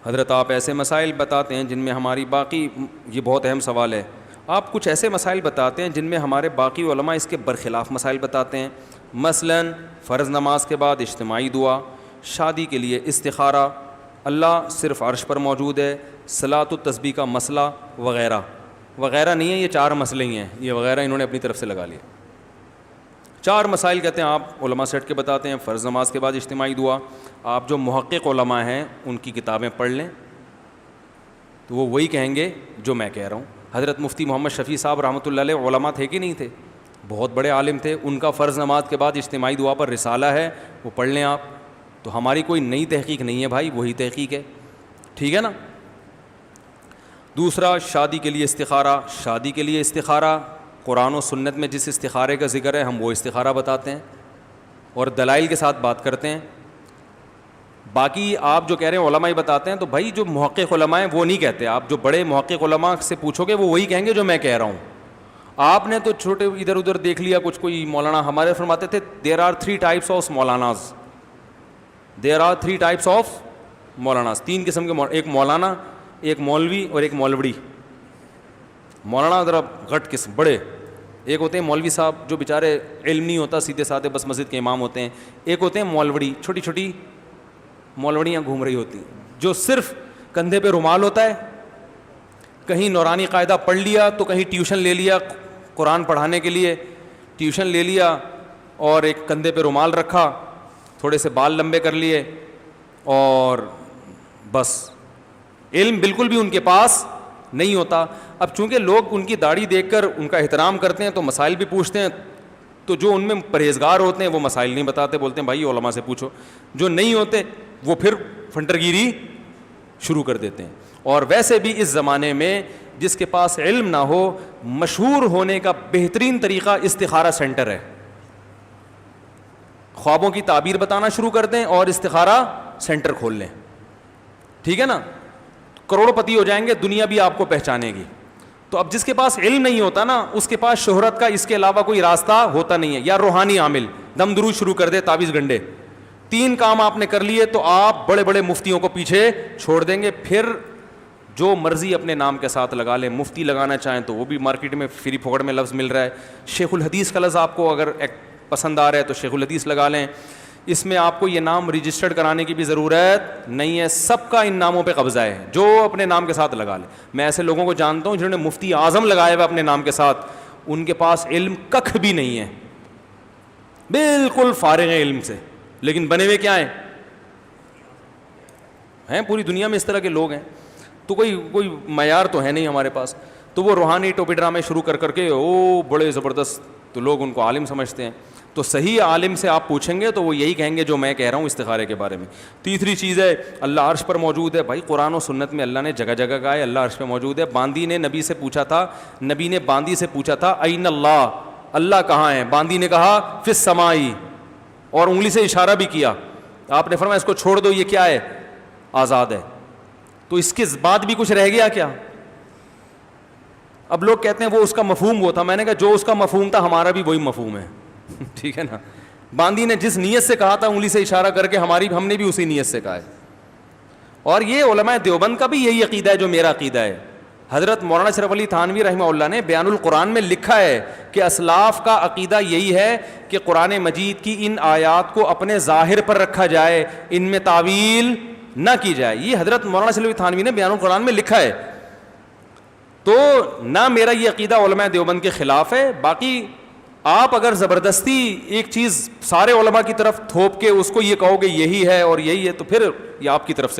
حضرت آپ ایسے مسائل بتاتے ہیں جن میں ہماری باقی، یہ بہت اہم سوال ہے، آپ کچھ ایسے مسائل بتاتے ہیں جن میں ہمارے باقی علماء اس کے برخلاف مسائل بتاتے ہیں، مثلاً فرض نماز کے بعد اجتماعی دعا، شادی کے لیے استخارہ، اللہ صرف عرش پر موجود ہے، صلاۃ التسبیح کا مسئلہ وغیرہ وغیرہ نہیں ہے، یہ 4 مسئلے ہی ہیں، یہ وغیرہ انہوں نے اپنی طرف سے لگا لیے۔ 4 مسائل کہتے ہیں آپ علماء سیٹ کے بتاتے ہیں، فرض نماز کے بعد اجتماعی دعا، آپ جو محقق علماء ہیں ان کی کتابیں پڑھ لیں تو وہ وہی کہیں گے جو میں کہہ رہا ہوں۔ حضرت مفتی محمد شفیع صاحب رحمۃ اللہ علیہ علماء تھے کہ نہیں تھے؟ بہت بڑے عالم تھے، ان کا فرض نماز کے بعد اجتماعی دعا پر رسالہ ہے، وہ پڑھ لیں آپ۔ تو ہماری کوئی نئی تحقیق نہیں ہے بھائی، وہی تحقیق ہے، ٹھیک ہے نا۔ دوسرا، شادی کے لیے استخارہ، شادی کے لیے استخارہ قرآن و سنت میں جس استخارے کا ذکر ہے ہم وہ استخارہ بتاتے ہیں اور دلائل کے ساتھ بات کرتے ہیں۔ باقی آپ جو کہہ رہے ہیں علماء ہی بتاتے ہیں، تو بھائی جو محقق علماء ہیں وہ نہیں کہتے، آپ جو بڑے محقق علماء سے پوچھو گے وہ وہی کہیں گے جو میں کہہ رہا ہوں۔ آپ نے تو چھوٹے ادھر ادھر دیکھ لیا کچھ، کوئی مولانا ہمارے فرماتے تھے there are 3 types of maulanas, there are 3 types of maulanas, 3 قسم کے، ایک مولانا، ایک مولوی اور ایک مولوڑی۔ مولانا ذرا غٹ قسم بڑے، ایک ہوتے ہیں مولوی صاحب جو بیچارے علم نہیں ہوتا، سیدھے سادھے بس مسجد کے امام ہوتے ہیں، ایک ہوتے ہیں مولوڑی، چھوٹی چھوٹی مولوڑیاں گھوم رہی ہوتی ہیں، جو صرف کندھے پہ رومال ہوتا ہے، کہیں نورانی قاعدہ پڑھ لیا تو کہیں ٹیوشن لے لیا قرآن پڑھانے کے لیے، ٹیوشن لے لیا اور ایک کندھے پہ رومال رکھا، تھوڑے سے بال لمبے کر لیے اور بس علم بالکل بھی ان کے پاس نہیں ہوتا۔ اب چونکہ لوگ ان کی داڑھی دیکھ کر ان کا احترام کرتے ہیں تو مسائل بھی پوچھتے ہیں، تو جو ان میں پرہیزگار ہوتے ہیں وہ مسائل نہیں بتاتے، بولتے ہیں بھائی علماء سے پوچھو، جو نہیں ہوتے وہ پھر فنٹرگیری شروع کر دیتے ہیں۔ اور ویسے بھی اس زمانے میں جس کے پاس علم نہ ہو، مشہور ہونے کا بہترین طریقہ استخارہ سینٹر ہے، خوابوں کی تعبیر بتانا شروع کر دیں اور استخارہ سینٹر کھول لیں، ٹھیک ہے نا، کروڑ پتی ہو جائیں گے، دنیا بھی آپ کو پہچانے گی۔ تو اب جس کے پاس علم نہیں ہوتا نا، اس کے پاس شہرت کا اس کے علاوہ کوئی راستہ ہوتا نہیں ہے، یا روحانی عامل دم درود شروع کر دے، تعویذ گنڈے، 3 کام آپ نے کر لیے تو آپ بڑے بڑے مفتیوں کو پیچھے چھوڑ دیں گے۔ پھر جو مرضی اپنے نام کے ساتھ لگا لیں، مفتی لگانا چاہیں تو وہ بھی مارکیٹ میں فری پھوکڑ میں لفظ مل رہا ہے، شیخ الحدیث کا لفظ آپ کو اگر پسند آ رہا ہے تو شیخ الحدیث لگا لیں، اس میں آپ کو یہ نام رجسٹرڈ کرانے کی بھی ضرورت نہیں ہے، سب کا ان ناموں پہ قبضہ ہے، جو اپنے نام کے ساتھ لگا لیں۔ میں ایسے لوگوں کو جانتا ہوں جنہوں نے مفتی اعظم لگایا ہوا اپنے نام کے ساتھ، ان کے پاس علم ککھ بھی نہیں ہے، بالکل فارغ ہیں علم سے، لیکن بنے ہوئے کیا ہیں پوری دنیا میں اس طرح کے لوگ ہیں۔ تو کوئی معیار تو ہے نہیں ہمارے پاس، تو وہ روحانی ٹوپی ڈرامے شروع کر کے او بڑے زبردست، تو لوگ ان کو عالم سمجھتے ہیں۔ تو صحیح عالم سے آپ پوچھیں گے تو وہ یہی کہیں گے جو میں کہہ رہا ہوں استخارے کے بارے میں۔ تیسری چیز ہے اللہ عرش پر موجود ہے، بھائی قرآن و سنت میں اللہ نے جگہ جگہ کہا ہے اللہ عرش پہ موجود ہے۔ باندی نے نبی سے پوچھا تھا، نبی نے باندی سے پوچھا تھا این اللہ، اللہ کہاں ہے؟ باندی نے کہا فی السماء، اور انگلی سے اشارہ بھی کیا، آپ نے فرمایا اس کو چھوڑ دو، یہ کیا ہے؟ آزاد ہے۔ تو اس کے بعد بھی کچھ رہ گیا کیا؟ اب لوگ کہتے ہیں وہ اس کا مفہوم وہ تھا، میں نے کہا جو اس کا مفہوم تھا ہمارا بھی وہی مفہوم ہے، ٹھیک ہے نا۔ باندی نے جس نیت سے کہا تھا انگلی سے اشارہ کر کے، ہم نے بھی اسی نیت سے کہا ہے۔ اور یہ علماء دیوبند کا بھی یہی عقیدہ ہے جو میرا عقیدہ ہے۔ حضرت مولانا اشرف علی تھانوی رحمہ اللہ نے بیان القرآن میں لکھا ہے کہ اسلاف کا عقیدہ یہی ہے کہ قرآن مجید کی ان آیات کو اپنے ظاہر پر رکھا جائے، ان میں تعویل نہ کی جائے۔ یہ حضرت مولانا اشرف علی تھانوی نے بیان القرآن میں لکھا ہے۔ تو نہ میرا یہ عقیدہ علماء دیوبند کے خلاف ہے، باقی آپ اگر زبردستی ایک چیز سارے علماء کی طرف تھوپ کے اس کو یہ کہو گے یہی ہے اور یہی ہے، تو پھر یہ آپ کی طرف سے